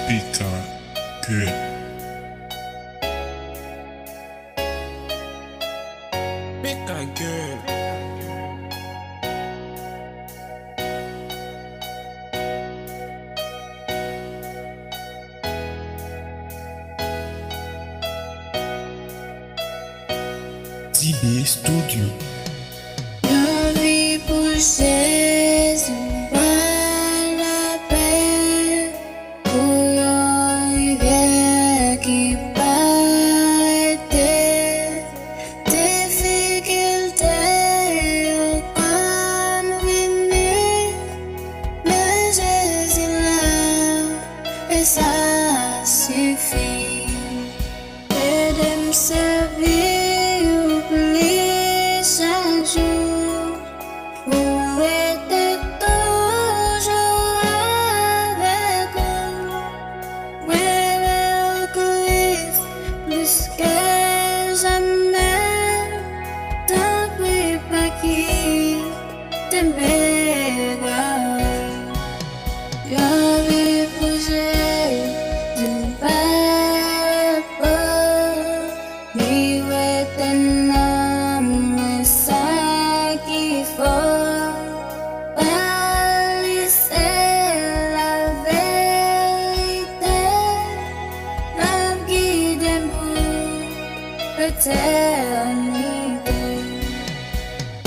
Pika, good. Pika girl. DB Studio. La vie pour Jésus, pas la paix pour une rivière qui partait. Difficulté au convenu, mais Jésus là, et ça suffit. Edem, sèvi.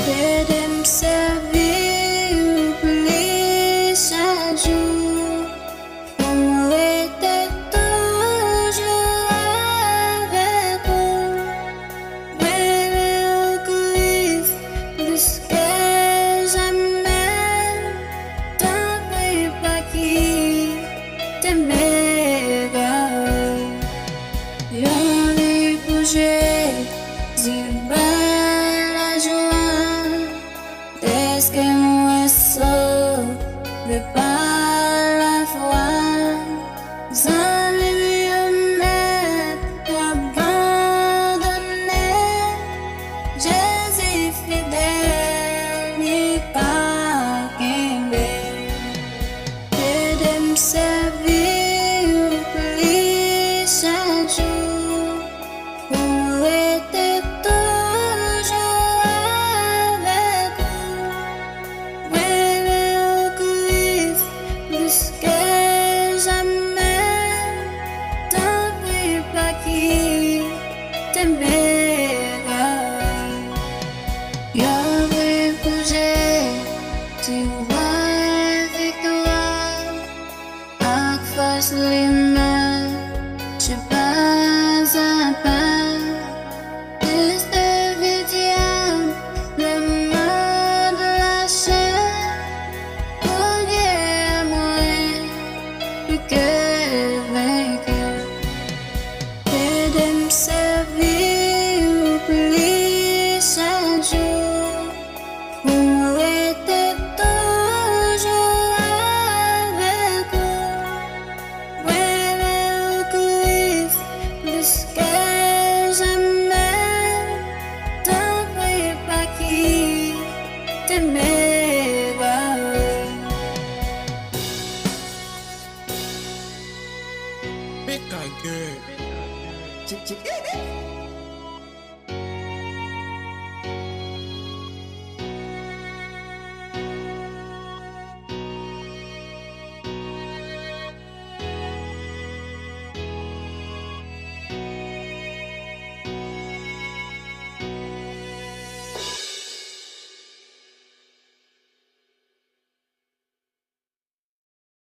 Edem, sèvi, oublie chaque jour. On était toujours avec vous. Mais au Christ, plus que jamais. T'en prie pas qui t'aimera. Y'en est pour Jésus, la joie, est-ce que moi sauve par la foi, sans lui mettre abandonné, Jésus fidèle, n'y pas qu'aimer, Edem, sèvi, oublie chaque jour. Y'avais bougé, tu vois victoire, avec force les mains, je pas à pas, juste vidiam, le monde lâché, pour dire moi, plus que vainqueur, Edem, sèvi, oublie chaque jour. Pika girl.